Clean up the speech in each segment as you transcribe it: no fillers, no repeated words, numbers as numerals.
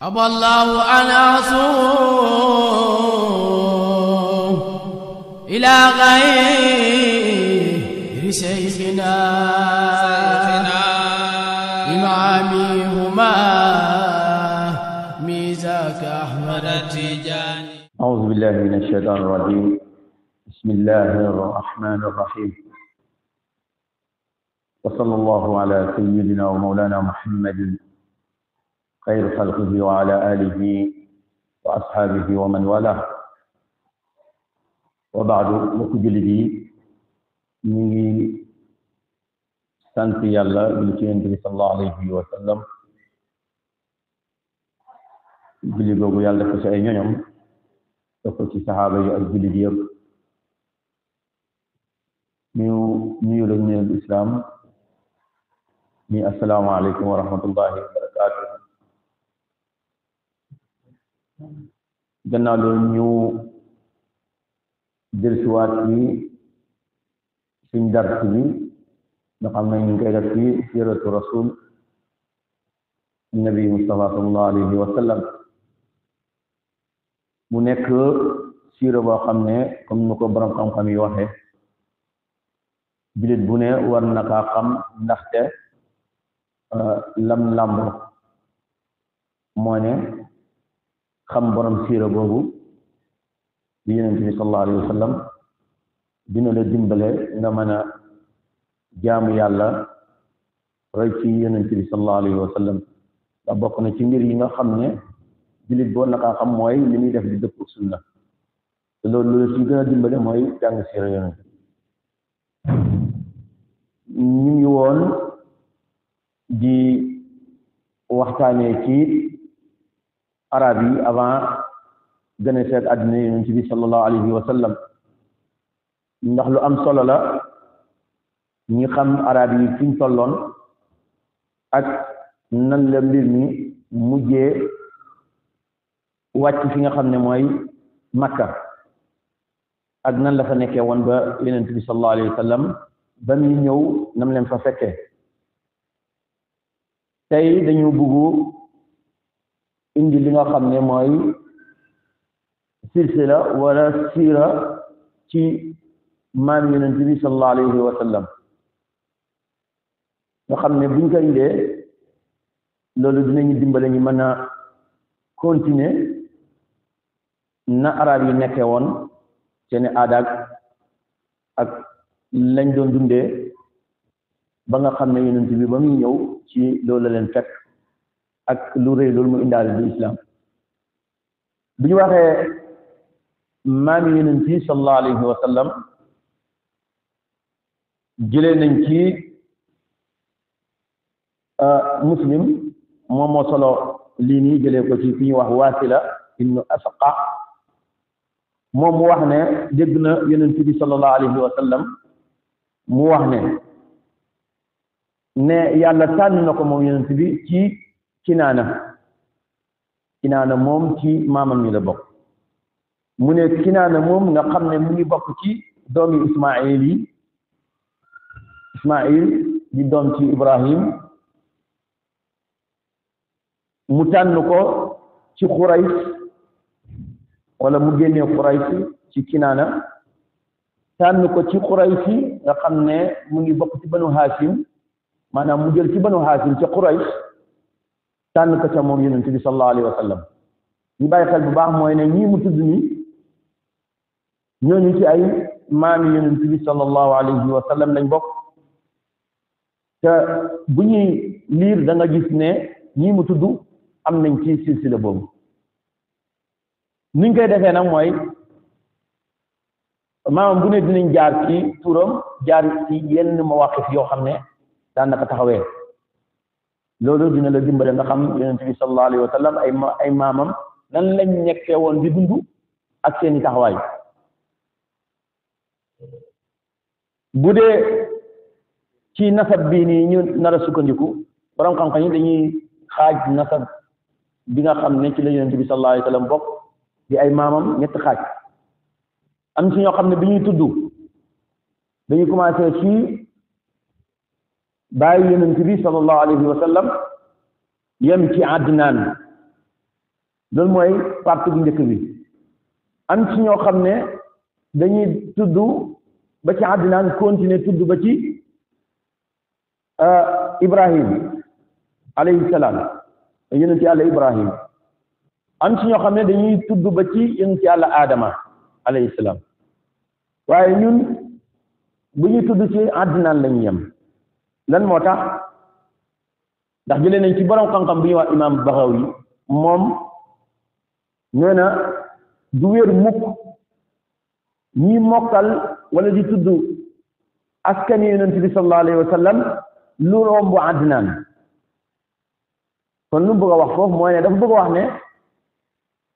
أبى الله أن أصوم إلى غير شيخنا إمامي هما ميزاك أحمد التجاني. أعوذ بالله من الشيطان الرجيم. بسم الله الرحمن الرحيم. وصلى الله على سيدنا ومولانا محمد خير خلقه وعلى آله وأصحابه ومن والاه. وبعد mbokk jullit yi ñu ngi sant yàlla julli ci Yonent bi sallallahu alayhi wa sallam. julli googu yàlla def ko ci ay ñoñom def ko ci saxaaba yi ak jullit yëpp. ñu nuyu la nuyul islaam ni assalaamu alaykum wa rahmatullahi wa barakatuh. gannaaw loolu ñu dellusiwaat ci suñ dars bi nga xam ne ñu ngi koy def ci siiratu rasul nabi Mustafa sallallahu alayhi wa sallam. mu nekk siira boo xam ne comme nu ko borom xam-xam yi waxe jullit bu ne war na kaa xam ndaxte lam lamb moo ne xam borom siira boobu di Yonent bi sallallahu alayhi wa sallam dina la dimbale nga mën a jaamu yàlla roy ci Yonent bi sallallahu alayhi wa sallam. ndax bokk na ci mbir yi nga xam ne jullit boo na kaa xam mooy li muy def di dëpp sunna te loolu ci gën a dimbale mooy jàng siira Yonent ñu ngi woon di waxtaanee ci arab yi avant gën a seet àddina Yonent bi sallallahu alayhi wa sallam ndax lu am solo la ñi xam arab yi fi ñu tolloon ak nan la mbir mi mujjee wàcc fi nga xam ne mooy Makka ak nan la fa nekkee woon ba Yonent bi sallallahu alayhi wa sallam ba muy ñëw nam leen fa fekkee. tey dañu bëggu indi li nga xam ne mooy silsila wala siira ci maam Yonent bi sallallahu alayhi wa sallam nga xam ne buñ ko indee loolu dinañu dimbale ñu mën a continuer na arab yi nekkee woon seeni aadaak ak lañ doon dundee ba nga xam ne Yonent bi ba muy ñëw ci loolu la leen fekk ak lu rëy loolu mu indaale bi islam. bu ñu waxee maami Yonent bi sallallahu alayhi wa sallam jëlee nañ ci Muslim moom moo solo lii nii jëlee ko ci fi ñuy wax Wasila ibnu Asqa moom mu wax ne dégg na Yonent bi sallallahu alayhi wa sallam mu wax ne yàlla tànn na ko moom Yonent bi ci Kinaana moom ci maamam mi la bokk. mu ne Kinaana moom nga xam ne mu ngi bokk ci doomi Ismaïl di doom ci Ibrahim mu tànn ko ci Xurays wala mu génnee Xurays ci Kinaana tànn ko ci Xurays nga xam ne mu ngi bokk ci Banu Hashim maanaam mu jël ci Banu Hashim ca Quraysh tànn ko ca moom Yonent bi sallallahu alayhi wa sallam. ñu bàyyi xel bu baax mooy ne ñii mu tudd ni ñooñu ci ay maami Yonent bi sallallahu alayhi wa sallam lañ bokk te bu ñuy liir da nga gis ne ñii mu tudd am nañ ci silsila boobu. niñ koy defee nag mooy maamam bu ne dinañ jaar ci turam jaar ci yenn mawaqif yoo xam ne daan na ko taxawee. loolu dina la dimbale nga xam Yonent bi sallallahu alayhi wa sallam ay maamam nan lañ nekkee woon di dund ak seeni taxawaay. bu dee ci nasab bii nii ñu nar a sukkandiku borom xam-xam yi dañuy xaaj nasab bi nga xam ne ci la Yonent bi sallallahu alayhi wa sallam bokk di ay maamam ñetti xaaj. am ci ñoo xam ne bi ñuy tudd dañuy commencé ci bàyyi Yonent bi sallallahu alayhi wa sallam yem ci Adnaan loolu mooy partie bu njëkk bi. am ci ñoo xam ne dañuy tudd ba ci Adnaan continuer tudd ba ci Ibrahim alayhi salaam yonent yàlla Ibrahim. am ci ñoo xam ne dañuy tudd ba ci yonent yàlla Adama alayhi salaam waaye ñun bu ñuy tudd ci Adnaan lañu yem. lan moo tax ndax jëlee nañ ci borom xam-xam bi ñuy wax imam Baxawi moom nee na du wér mukk ñi mokkal wala di tudd askani yonent bi sallallahu alayhi wa sallam lu romb Adnaan. kon lu mu bëgg a wax foofu mooy ne dafa bëgg a wax ne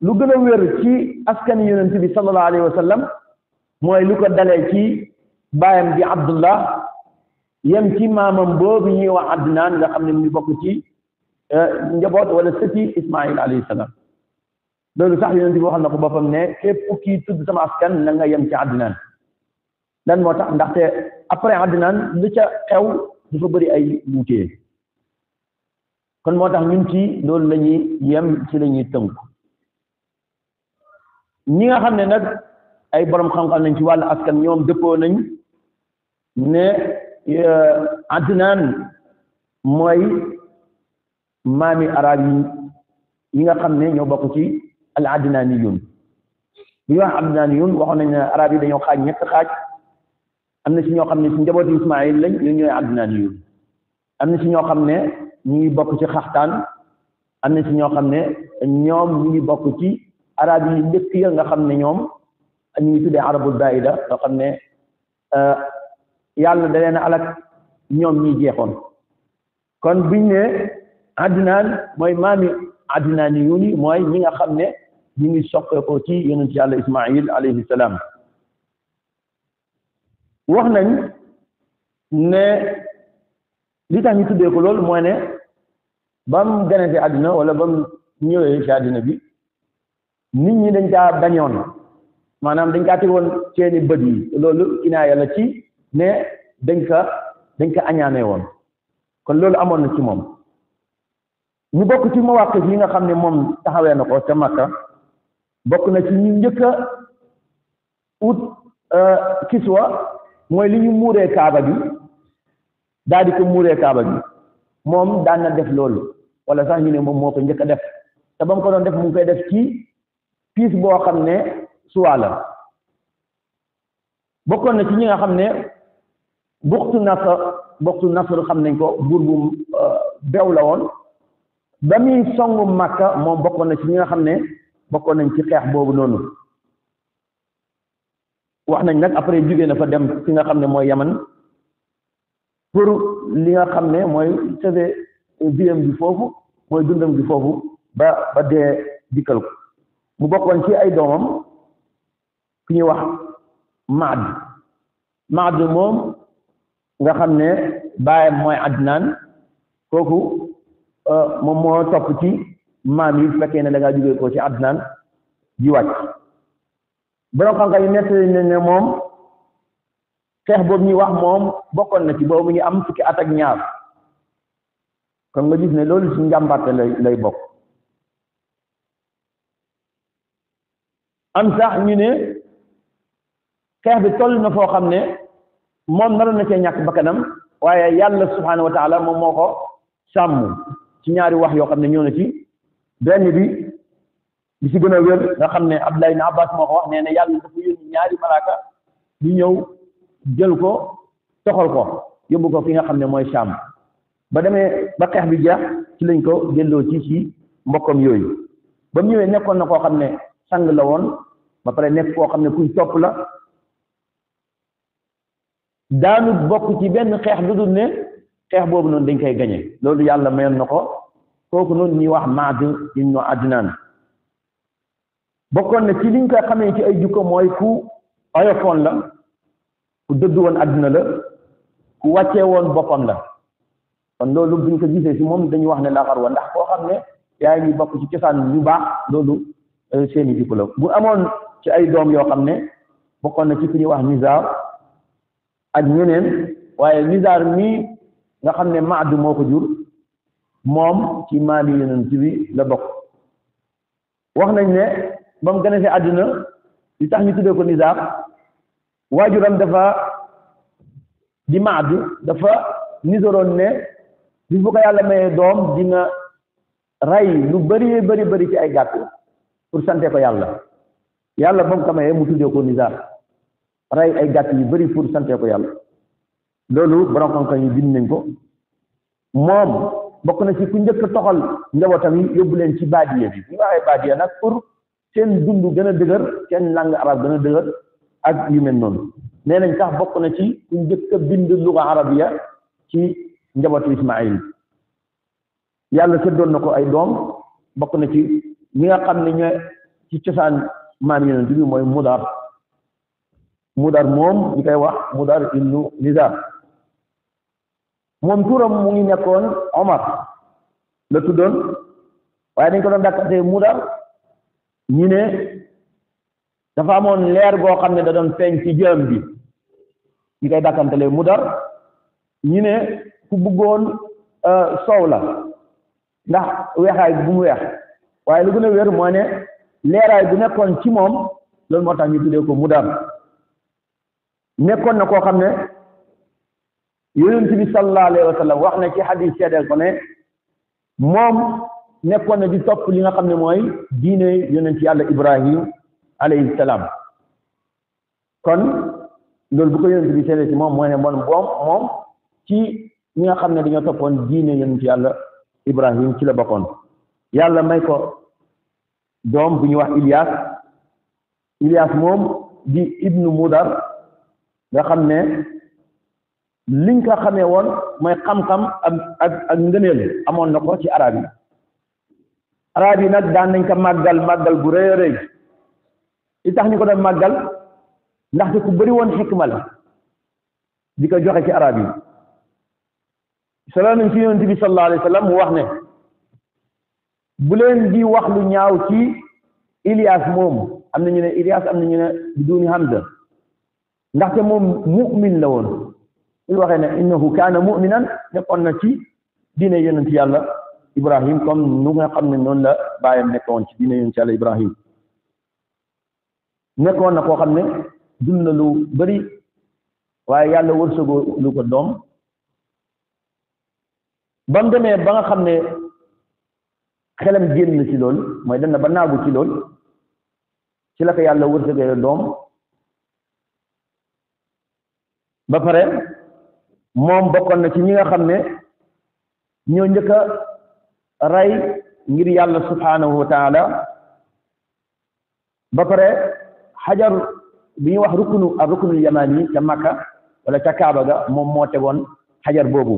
lu gën a wér ci askani yonent bi sallallahu alayhi wa sallam mooy lu ko dalee ci baayam di Abdullah yem ci maamam boobu ñuy wax Adnaan nga xam ne mu ngi bokk ci njaboot wala sëti Ismaïl alayhi salaam. loolu sax yonent bi waxal na ko boppam ne képp kii tudd sama askan na nga yem ci Adnaan. lan moo tax ndaxte après Adnaan lu ca xew dafa bëri ay wuute kon moo tax ñun ci loolu la ñuy yem ci la ñuy tënk. ñi nga xam ne nag ay borom xam-xam nañ ci wàllu askan ñoom dëppoo nañ ne Adnaan mooy maami arab yi nga xam ne ñoo bokk ci al adnaaniyun. bu ñu wax adnaaniyun waxoon nañ ne arab yi dañoo xaaj ñett xaaj. am na ci ñoo xam ne ci njabooti Ismaïl lañ ñu ñooy adnaaniyun. am na ci ñoo xam ne ñu ngi bokk ci xaxtaan. am na ci ñoo xam ne ñoom ñu ngi bokk ci arab yi njëkk ya nga xam ne ñoom ñu ngi tuddee arabul baida nga xam ne yàlla da leen alak ñoom ñi jeexoon. kon biñ ne Adnaan mooy maami adnaaniyun yi mooy ñi nga xam ne ñu ngi soqeekoo ci yonent yàlla Ismaïl alayhi salaam. wax nañ ne li tax ñu tuddee ko loolu mooy ne ba mu ganante àddina wala ba mu ñëwee ci àddina bi nit ñi dañ kaa bañoon maanaam dañ kaa tegoon seeni bët yi loolu kinaaya la ci ne dañ ko añaane woon kon loolu amoon na ci moom. ñu bokk ci mawaqif yi nga xam ne moom taxawee na ko ca Makka bokk na ci ñu njëkk a ut kiswa mooy li ñu muuree kaaba bi daal di ko muuree kaaba bi moom daan na def loolu wala sax ñu ne moom moo ko njëkk a def te ba mu ko doon def mu ngi koy def ci piis boo xam ne suwaa la. bokkoon na ci ñi nga xam ne buxtu nasr xam nañ ko buur bu beew la woon ba muy songu Makka moom bokkoon na ci ñi nga xam ne bokkoon nañ ci xeex boobu noonu. wax nañ nag après jógee na fa dem fi nga xam ne mooy Yaman pour li nga xam ne mooy sauver biyam bi foofu mooy dundam bi foofu ba dee dikkal ko. mu bokkoon ci ay doomam ki ñuy wax Maad moom nga xam ne baayam mooy Adnaan kooku moom moo topp ci maam yi fekkee ne da ngaa jógee ko ci Adnaan di wàcc. borom xam-xam yi nettali nañ ne moom xeex boobu ñuy wax moom bokkoon na ci boobu mu ngi am fukki at ak ñaar kon nga gis ne loolu ci njàmbarte lay bokk. am sax ñu ne xeex bi toll na foo xam ne moom naroon na cee ñàkk bakkanam waaye yàlla subhaanahu wa taala moom moo ko sàmm ci ñaari wax yoo xam ne ñëw na ci benn bi ci gën a wér nga xam ne Abdullah ibn Abbas moo ko wax nee na yàlla dafa yónni ñaari malaaka ñu ñëw jël ko toxal ko yóbbu ko fi nga xam ne mooy Saam ba demee ba xeex bi jeex ci lañ ko delloo ci mbokkam yooyu ba mu ñëwee nekkoon na koo xam ne sang la woon ba pare nekk koo xam ne kuñ topp la daanu bokk ci benn xeex lu dul ne xeex boobu noonu dañ koy gañe loolu yàlla mayoon na ko kooku noonu ñuy wax Maad ibn Adnaan bokkoon na ci liñ ko xamee ci ay jukko mooy ku oyofoon la ku dëddu woon àdduna la ku wàccee woon boppam la kon loolu buñ ko gisee ci moom dañuy wax ne la xarwa ndax koo xam ne yaay ngi bokk ci cosaan yu baax loolu seeni jukko la bu amoon ci ay doom yoo xam ne bokkoon na ci ku ñuy wax Nizaar ak ñeneen waaye Nizaar mii nga xam ne Maad moo ko jur moom ci maami Yonent bi la bokk wax nañ ne ba mu gane si àdduna li tax ñu tuddee ko Nizar waajuram dafa di Maad dafa nisaroon ne bis bu ko yàlla mayee doom dina rey lu bari ci ay gàtt pour sante ko yàlla ba mu ko mayee mu tuddee ko Nizar rey ay gàtt yu bari pour sante ko yàlla loolu borom xam-xam yi bind nañ ko moom bokk na ci ku njëkk a toxal njabootam yi yóbbu leen ci baadiya bi ñu waxee baadiya nag pour seen dund gën a dëgër seen langue arabe gën a dëgër ak yu mel noonu nee nañ sax bokk na ci ku njëkk a bind luga arabiya ci njabootu Ismaïl yàlla seddoon na ko ay doom bokk na ci ñi nga xam ne ñooy ci cosaan maam yonent bi mooy Mudar moom ñu koy wax Mudar ibnu Nizar moom turam mu ngi nekkoon Omar la tuddoon waaye dañ ko doon dàkkante Mudar ñi ne dafa amoon leer boo xam ne da doon feeñ ci jëm bi ñu koy dàkkantele Mudar ñi ne ku bëggoon soow la ndax weexaay bu mu weex waaye lu gën a wér moo ne leeraay bu nekkoon ci moom loolu moo tax ñu tuddee ko Mudar nekkoon na koo xam ne yonent bi sallallahu alayhi wa sallam wax na ci hadis seedeel ko ne moom nekkoon na di topp li nga xam ne mooy diine yonent yàlla Ibrahim alayhi salaam kon loolu bu ko yonent bi seedeel ci moom mooy ne moom ci ñi nga xam ne dañoo toppoon diine yonent yàlla Ibrahim ci la bokkoon yàlla may ko doom bu ñuy wax Ilias moom di ibnu Mudar nga xam ne liñ ko xamee woon mooy xam-xam ak ngëneel amoon na ko ci arab yi nag daan nañ ko màggal bu rëy a rëy li tax ñu ko doon màggal ndaxte ku bëri woon xikma la di ko joxe ci arab yi solo nañ ci yonent bi sallallahu alayhi wa sallam mu wax ne bu leen di wax lu ñaaw ci Ilias moom am na ñu ne Ilias am na ñu ne biduni Hamza ndaxte moom mu'min la woon ñu waxee ne innahu kaana mu'minan nekkoon na ci diine yonent yàlla Ibrahim comme nu nga xam ne noonu la baayam nekkoon ci diine yonent yàlla Ibrahim nekkoon na koo xam ne dund na lu bari waaye yàlla wërsëgoo lu ko doom ba mu demee ba nga xam ne xelam génn ci lool mooy dem na ba naagu ci lool ci la ko yàlla wërsëgee doom ba pare moom bokkoon na ci ñi nga xam ne ñoo njëkk a rey ngir yàlla subhanahu wa taala ba pare xajar bi ñuy wax rukunul yamani ca Makka wala ca Kaaba ga moom moo tegoon xajar boobu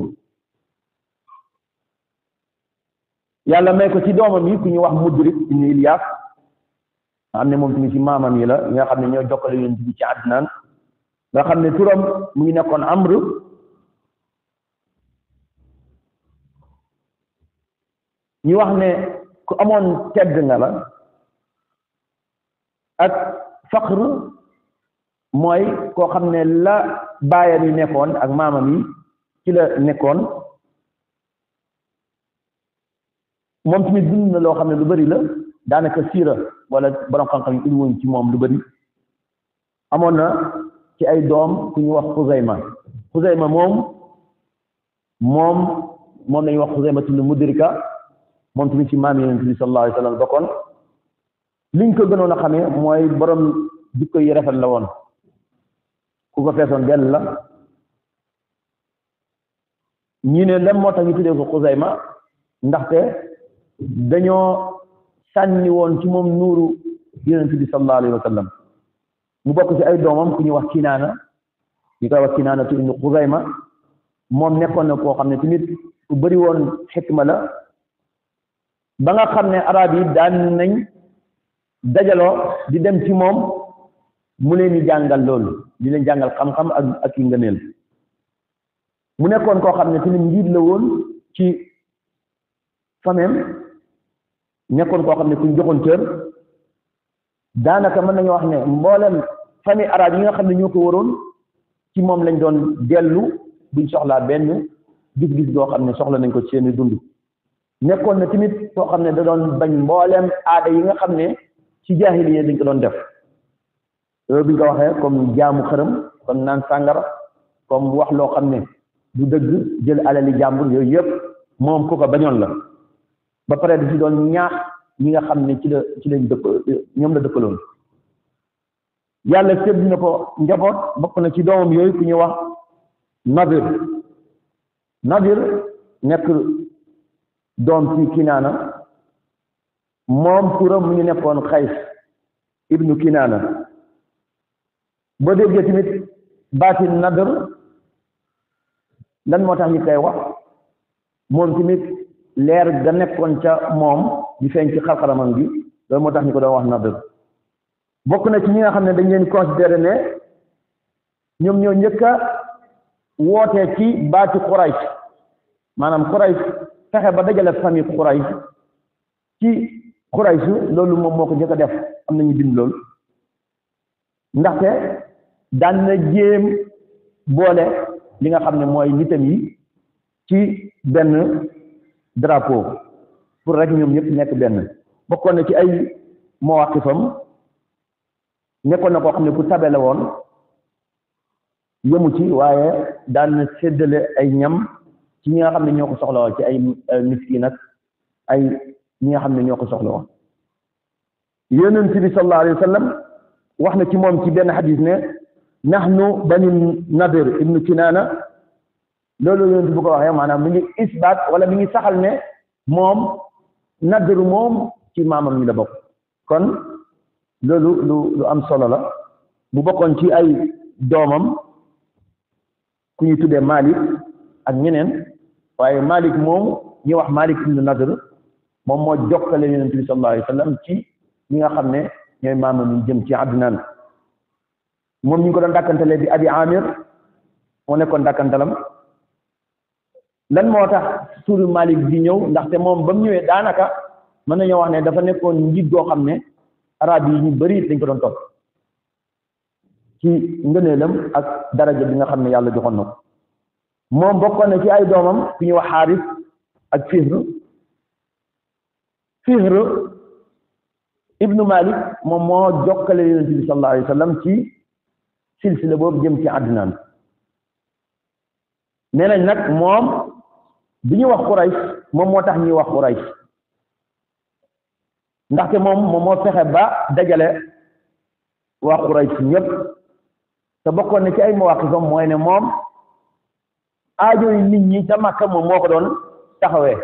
yàlla may ko ci doomam yi ku ñuy wax Mudrik ibn Ilyas nga xam ne moom tamit ci maamam yi la nga xam ne ñoo jokkale yonent bi ci Adnaan nga xam ne turam mu ngi nekkoon Amr ñu wax ne ku amoon tedd nga la ak faqr mooy koo xam ne la baayam yi nekkoon ak maamam yi ci la nekkoon moom tamit dund na loo xam ne lu bari la daanaka siira wala borom xam-xam yi woon ci moom lu bari amoon na ci ay doom ku ñu wax Xuzayma moom lañuy wax Xuzayma ibn Mudrika moom tamit ci maam Yonent bi sallallahu alayhi wa sallam bokkoon liñ ko gënoon a xamee mooy borom jikko yi rafet la woon ku ko feesoon dell la ñi ne lan moo tax ñu tuddee ko Xuzayma ndaxte dañoo sànni woon ci moom nuuru Yonent bi sallallahu alayhi wa sallam mu bokk ci ay doomam ku ñuy wax Kinaana ñu koy wax Kinaana tu ibnu Xuzayma moom nekkoon na koo xam ne tamit ku bëri woon xikma la ba nga xam ne arab yi daan nañ dajaloo di dem ci moom mu leen di jàngal loolu di leen jàngal xam-xam ak yi ngëneel mu nekkoon koo xam ne tamit njiit la woon ci famem nekkoon koo xam ne kuñ joxoon cër daanaka mën nañu wax ne mboolem famille arabe yi nga xam ne ñoo ko waroon ci moom lañ doon dellu buñ soxlaa benn gis-gis boo xam ne soxla nañ ko ci seeni dund nekkoon na tamit soo xam ne da doon bañ mbooleem aada yi nga xam ne ci jaahiliya dañ ko doon def loolu bi ñu ko waxee comme jaamu xërëm comme naan sàngara comme wax loo xam ne du dëgg jël alali jàmbur yooyu yëpp moom ku ko bañoon la ba pare da ci doon ñaax ñi nga xam ne ci lañ dëkk ñoom la dëkkaloon yàlla sédd na ko njaboot bokk na ci doomam yooyu ku ñuy wax Nadir nekk doom ci Kinaana moom turam mu ngi nekkoon Xays ibnu Kinaana boo déggee tamit baati Nadir lan moo tax ñu koy wax moom tamit leer ga nekkoon ca moom di feeñ ci xarxaramam gi loolu moo tax ñu ko doon wax Nadir bokk na ci ñi nga xam ne dañ leen considéré ne ñoom ñoo njëkk a wootee ci baati Quraysh maanaam Quraysh fexe ba dajale famille Quraysh ci Quraysh loolu moom moo ko njëkk a def am nañu bind loolu ndaxte daan na jéem boole li nga xam ne mooy nitam yi ci benn drapeau pour rek ñoom ñëpp nekk benn bokkoon na ci ay mawaqifam nekkoon na koo xam ne ku tabe la woon yëmu ci waaye daan na séddale ay ñam ci ñi nga xam ne ñoo ko soxla woon ci ay miskin ak ay ñi nga xam ne ñoo ko soxla woon yonent bi sallallahu alayhi wa sallam wax na ci moom ci benn xadis ne nahnu bani Nadir ibnu Kinaana loolu yonent bu ko waxee maanaam mi ngi isbaat wala mi ngi saxal ne moom Nadir moom ci maamam ñi la bokk kon loolu lu am solo la bu bokkoon ci ay doomam ku ñu tuddee Malik ak ñeneen waaye Malik moom ñi wax Malik ibn Nadir moom moo jokkale yonent bi sallallahu alayhi wa sallam ci ñi nga xam ne ñooy maamam ñu jëm ci Adnaan moom ñu ngi ko doon dàkkantalee di Abi Amir moo nekkoon dàkkantalam lan moo tax turu Malik di ñëw ndaxte moom ba mu ñëwee daanaka mën nañoo wax ne dafa nekkoon njiit goo xam ne arab yi ñu bari dañ ko doon topp ci ngëneelam ak daraja bi nga xam ne yàlla joxoon na ko moom bokkoon na ci ay doomam ku ñuy wax Xaaris ak Fihr ibnu Malik moom moo jokkale yonent bi sallallahu alayhi wa sallam ci silsila boobu jëm ci Adnaan nee nañ nag moom bi ñuy wax Quraysh moom moo tax ñuy wax Quraysh ndaxte moom moo fexe ba dajale waa Quraysh ñëpp te bokkoon na ci ay mawaqifam mooy ne moom aajo yi nit ñi ca Makka moom moo ko doon taxawee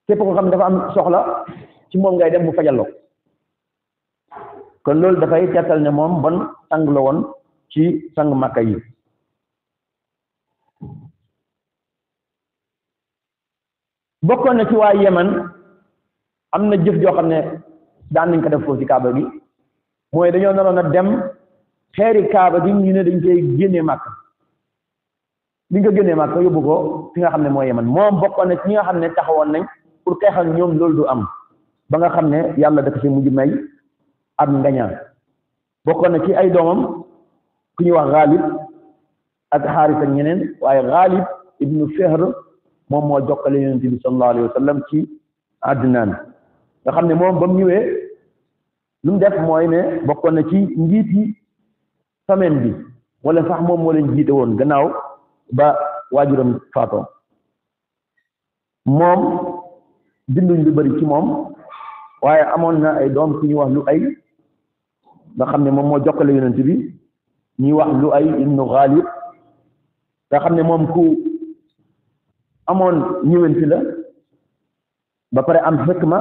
képp ko xam dafa am soxla ci moom ngay dem mu fajal la kon loolu dafay tettal ne moom bon sang la woon ci sang Makka yi bokkoon na ci waa Yemen am na jëf joo xam ne daan nañ ko def foofu ci Kaaba gi mooy dañoo naroon a dem xeeri Kaaba gi ñu ne dañ koy génnee Makka liñ ko génnee Makka yóbbu ko fi nga xam ne mooy Yemen moom bokkoon na ci ñi nga xam ne taxawoon nañ pour xeexal ñoom loolu du am ba nga xam ne yàlla dafa si mujj may am ngañaan bokkoon na ci ay doomam ku ñuy wax Ghalib ak Xaaris ak ñeneen waaye Ghalib ibnu Fihr moom moo jokkale yonent bi sallallahu alayhi wa sallam ci Adnaan nga xam ne moom ba mu ñëwee lu mu def mooy ne bokkoon na ci njiiti famille bi wala sax moom moo leen jiite woon gannaaw ba waajuram faatoo moom binduñ lu bari ci moom waaye amoon na ay doom ku ñuy wax lu ay nga xam ne moom moo jokkale yonent bi ñuy wax lu ay ibnu Ghalib nga xam ne moom ku amoon ñëwanti la ba pare am xikma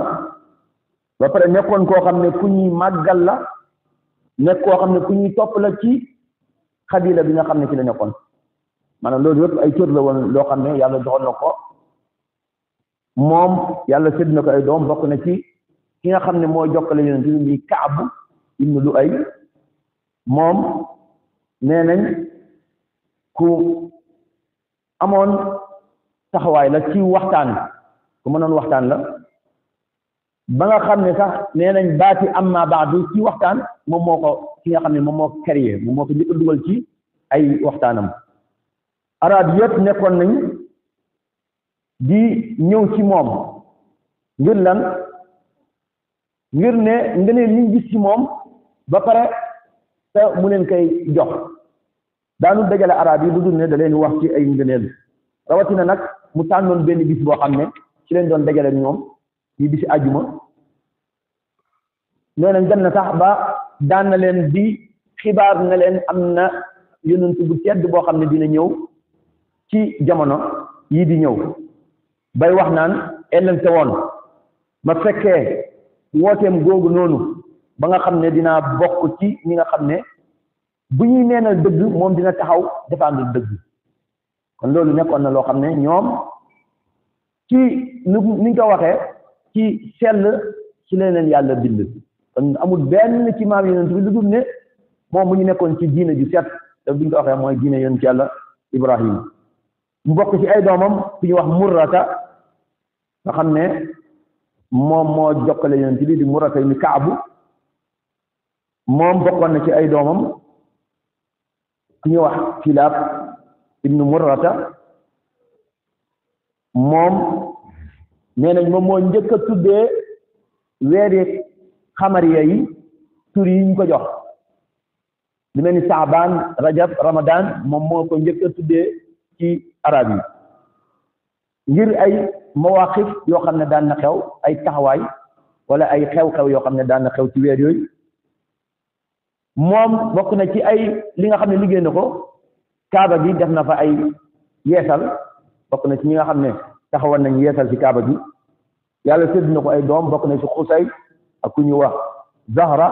ba pare nekkoon koo xam ne ku ñuy màggal la nekk koo xam ne ku ñuy topp la ci xabila bi nga xam ne ci la nekkoon maanaam loolu yëpp ay cër la woon loo xam ne yàlla joxoon na ko moom yàlla sédd na ko ay doom bokk na ci ki nga xam ne moo jokkale yonent bi muy Kaab ibnu Lu'ay moom nee nañ ku amoon taxawaay la ci waxtaan ku mënoon waxtaan la ba nga xam ne sax nee nañ baati amma baadu ci waxtaan moom moo ko ki nga xam ne moom moo ko créé moom moo ko njëkk a dugal ci ay waxtaanam arab yëpp nekkoon nañ di ñëw ci moom ngir lan ngir ne ngëneel liñ gis ci moom ba pare te mu leen koy jox daanu dajale arab yi lu dul ne da leen wax ci ay ngëneel rawatina nag mu tànnoon benn bis boo xam ne ci leen doon dajale ñoom yi bisi àjjuma nee nañ dem na sax ba daan na leen di xibaar na leen am na yonent bu tedd boo xam ne dina ñëw ci jamono yii di ñëw bay wax naan ellante woon ma fekkee wooteem googu noonu ba nga xam ne dinaa bokk ci ñi nga xam ne bu ñuy neenal dëgg moom dina taxaw défendre dëgg kon loolu nekkoon na loo xam ne ñoom ci ni nga ko waxee ci sell ci leneen yàlla bind kon amul benn ci maam yonent bi lu dul ne moom mu ñu nekkoon ci diine ju set te bu ñu ko waxee mooy diine yonent yàlla Ibrahim mu bokk ci ay doomam ku ñu wax Murrata nga xam ne moom moo jokkale yonent bi di Murrata ni Kaabu moom bokkoon na ci ay doomam ku ñu wax Kilaab ibnu Murrata moom nee nañ moom moo njëkk a tuddee weeri xamariya yi tur yi ñu ko jox lu mel ni Saabaan Rajab Ramadan moom moo ko njëkk a tuddee ci arab yi ngir ay mawaqif yoo xam ne daan na xew ay taxawaay wala ay xew-xew yoo xam ne daan na xew ci weer yooyu moom bokk na ci ay li nga xam ne liggéey na ko kaaba gi def na fa ay yeesal bokk na ci ñi nga xam ne taxawal nañ yeesal ci kaaba gi yàlla sédd na ko ay doom bokk na ci Xusay ak ku ñu wax Zahra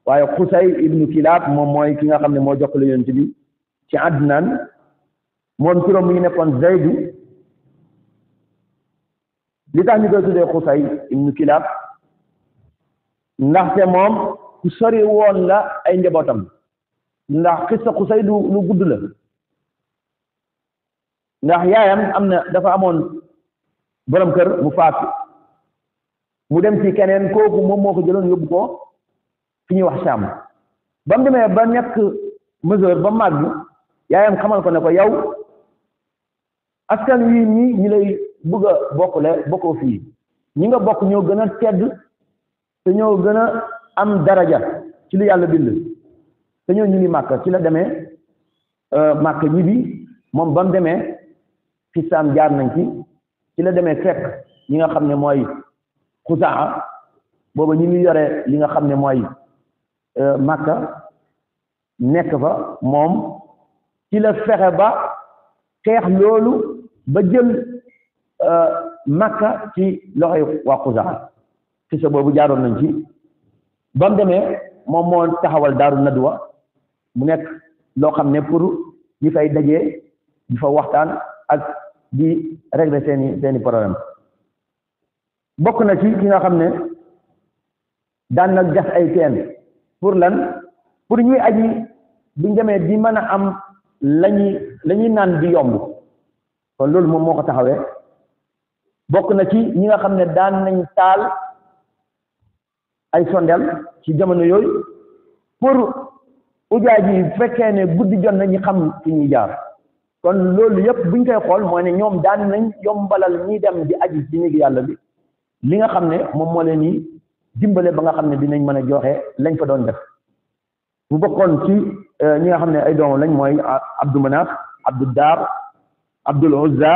waaye Xusay ibnu Kilaab moom mooy ki nga xam ne moo jokkale yonent bi ci Adnan moom turam mu ngi nekkoon Zaydu li tax ñu koy tuddee Xusay ibnu Kilaab ndaxte moom ku sori woon la ay njabootam ndax xissa Xusay lu gudd la ndax yaayam am na dafa amoon borom kër mu faatu mu dem ci keneen kooku moom moo ko jëloon yóbbu ko fi ñuy wax Saam ba mu demee ba nekk mesure ba màgg yaayam xamal ko ne ko yow askan wi ñi lay bëgg a bokkoo fii ñi nga bokk ñoo gën a tedd te ñoo gën a am daraja ci li yàlla bind te ñoo ñu ngi màkk ci la demee màkk ñi bi moom ba mu demee fi Saam jaar nañ ci la demee fekk ñi nga xam ne mooy Xusaa booba ñi ngi yore li nga xam ne mooy Makka nekk fa moom ci la fexe ba xeex loolu ba jël Makka ci loxoy waa Xusaa ci sa boobu jaaroon nañ ci ba mu demee moom moo taxawal Daaru Nadwa mu nekk loo xam ne pour ñi fay dajee di fa waxtaan ak di régler seeni problème bokk na ci ki nga xam ne daan na gas ay teen pour lan pour ñuy aji buñ demee di mën a am lañuy naan di yomb kon loolu moom moo ko taxawee bokk na ci ñi nga xam ne daan nañ taal ay sondel ci jamono yooyu pour ujaaj yi fekkee ne guddi jot na ñu xam fi ñuy jaar kon loolu yëpp buñ koy xool mooy ne ñoom daan nañ yombalal ñi dem di aji ci néegi yàlla bi li nga xam ne moom moo leen ni dimbale ba nga xam ne dinañ mën a joxe lañ fa doon def bu bokkoon ci ñi nga xam ne ay doom lañ mooy Abdu Manaf Abdu Daar Abdul Uzza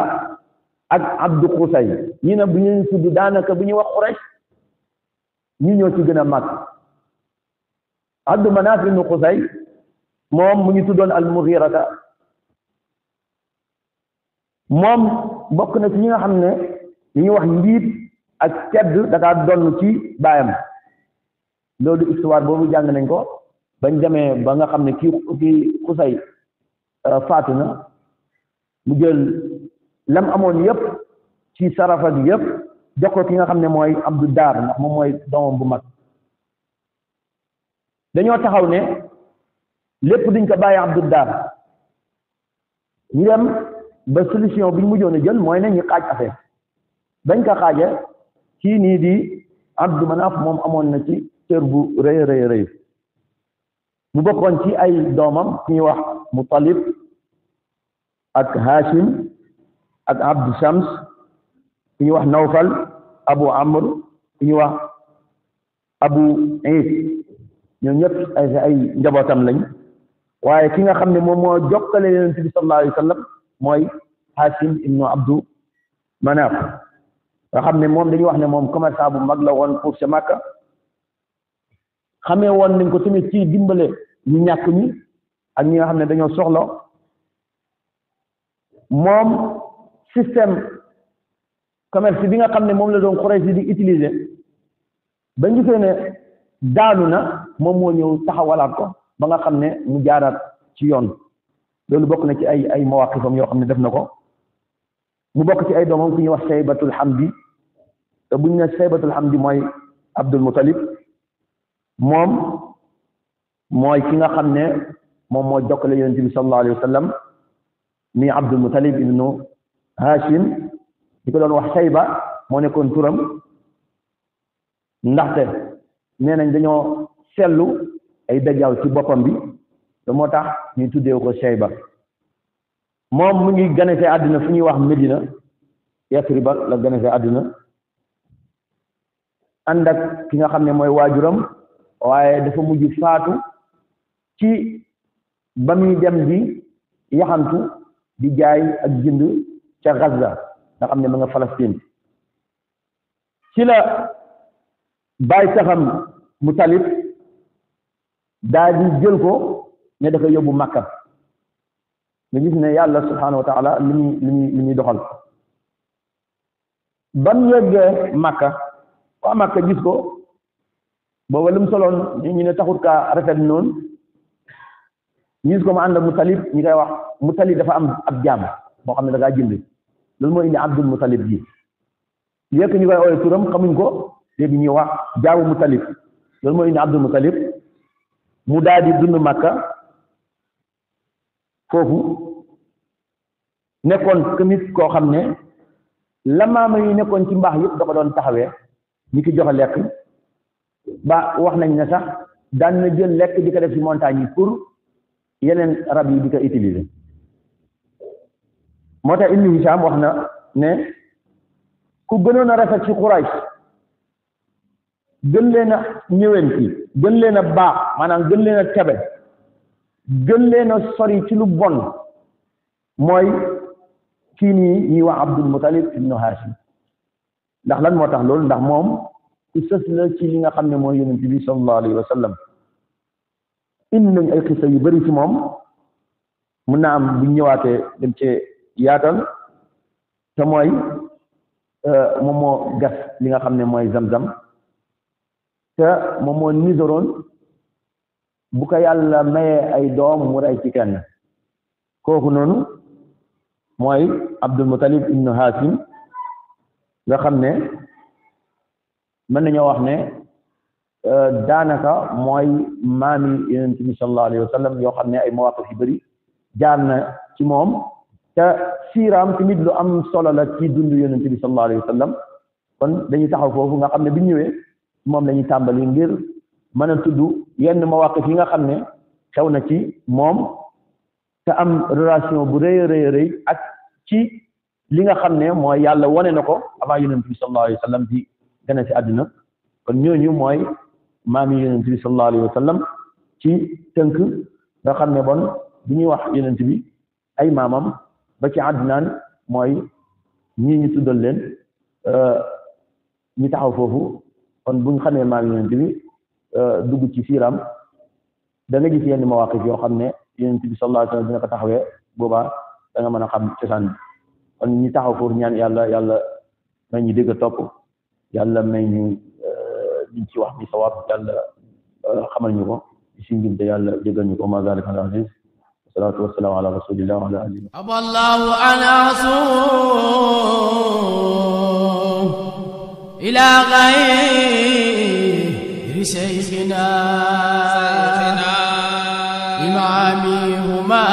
ak Abdu Xusay ñi ne bu ñu tudd daanaka bu ñuy wax Quraysh ñi ñoo ci gën a mag Abdu Manaf ibnu Xusay moom mu ngi tuddoon al-Mughirata moom bokk na ci ñi nga xam ne li ñuy wax njiit ak tedd dakaa donn ci baayam loolu histoire boobu jàng nañ ko bañ demee ba nga xam ne kii Xusay faatu na mu jël lam amoon yëpp ci sarafa gi yëpp jox ko ki nga xam ne mooy Abdu Daar ndax moom mooy doomam bu mag dañoo taxaw ne lépp duñ ko bàyyi Abdu Daar ñu dem ba solution bi ñu mujjoon a jël mooy ne ñu xaaj affaire bañ ko xaaje kii nii di Abdu Manaf moom amoon na ci cër bu rëy rëy rëy mu bokkoon ci ay doomam ku ñuy wax Mutalib ak Hashim ak Abdu Shams ku ñuy wax Nawfal Abu Amr ku ñuy wax Abu Iis ñoom ñëpp ay njabootam lañ waaye ki nga xam ne moom moo jokkale yonent bi sallallahu alayhi wa sallam mooy Hashim ibnu Abdu Manaf nga xam ne moom dañuy wax ne moom commerçant bu mag la woon pour ca Makka xamee woon nañ ko tamit ci dimbale ñu ñàkk ñi ak ñi nga xam ne dañoo soxla moom système commerce bi nga xam ne moom la doon Quraysh di utiliser ba ñu gisee ne daanu na moom moo ñëw taxawalaat ko ba nga xam ne mu jaaraat ci yoon loolu bokk na ci ay mawaqifam yoo xam ne def na ko mu bokk ci ay doomam ku ñuy wax Saybatul Hamdi te bu ñu ne Saybatul Hamdi mooy Abdul Muttalib moom mooy ki nga xam ne moom moo jokkale yonent bi sallallahu alayhi wa sallam mi Abdul Muttalib ibnu Hashim di ko doon wax Sayba moo nekkoon turam ndaxte nee nañ dañoo seetlu ay dajaaw ci boppam bi te moo tax ñu tuddee ko Sayba moom mu ngi ganese àddina fu ñuy wax Medina Yasriba la ganese àddina ànd ak ki nga xam ne mooy waajuram waaye dafa mujj faatu ci ba muy dem di yaxantu di jaay ak jënd ca Gaza nga xam ne ma nga Palestine ci la bàyyi taxam Mutalib daal di jël ko ne dafa yóbbu Makka nga gis ne yàlla subhaanahu wa taala li muy doxal ba mu yeggee Makka waa Makka gis ko booba lu mu soloon ñu ne taxut kaa rafet noonu ñu gis ko mu ànd ak Mutalib ñi koy wax Mutalib dafa am ab jaam boo xam ne da ngaa jënd loolu moo indi Abdul Mutalib ji léegi ñu koy ooyee turam xamuñ ko léegi ñuy wax jaamu Mutalib loolu moo indi Abdul Mutalib mu daal di dund Makka foofu nekkoon tamit koo xam ne la maama yi nekkoon ci mbaax yëpp da ko doon taxawee ñi ki joxe lekk ba wax nañ ne sax daan na jël lekk di ko def ci montagne yi pour yeneen rab yi di ko utiliser moo tax Ibnu Hisham wax na ne ku gënoon a rafet ci Quraysh gën leen a ñëween ci gën leen a baax maanaam gën leen a tebe gën leen a sori ci lu bon mooy kii nii ñuy wax Abdul Muttalib ibnu Hashim ndax lan moo tax loolu ndax moom ku sës la ci li nga xam ne mooy yonent bi sallallahu alayhi wa sallam indi nañ ay xisa yu bari ci moom mun naa am bu ñëwaatee dem ci yaatal te mooy moom moo gas li nga xam ne mooy Zamzam te moom moo nisoroon bu ko yàlla mayee ay doom mu rey ci kenn kooku noonu mooy Abdul Muttalib ibnu Hashim nga xam ne mën nañoo wax ne daanaka mooy maami yonent bi sallallahu alayhi wa sallam yoo xam ne ay mawaqif yu bëri jaar na ci moom te siiraam tamit lu am solo la ci dund yonent bi sallallahu alayhi wa sallam kon dañuy taxaw foofu nga xam ne bi ñëwee moom la ñuy tàmbali ngir mën a tudd yenn mawaqif yi nga xam ne xew na ci moom te am relation bu rëy a rëy ak ci li nga xam ne mooy yàlla wane na ko avant yonent bi sallallahu alayhi wa sallam di gën a ci àdduna kon ñooñu mooy maami yonent bi sallallahu alayhi wa sallam ci tënk nga xam ne bon bi ñuy wax yonent bi ay maamam ba ci àddunaan mooy ñii ñu tuddal leen ñi taxaw foofu kon buñ xamee maami yonent bi dugg ci siiram da nga gis yenn mawaqif yoo xam ne yonent bi sallallahu alayhi wa sallam dina ko taxawee boobaa da nga mën a xam cosaan bi kon ñi taxaw foofu ñaan yàlla may ñu dégg topp yàlla may ñu liñ ci wax bi sawaab yàlla xamal ñu ko si njumte yàlla jégal ñu ko ma zalika ala aziz wassalatu wassalamu ala rasulillah wa ala alihi aballahu ana ila ghayri shaykhina imamihuma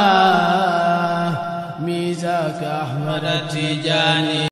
ميزاك أحمد التجاني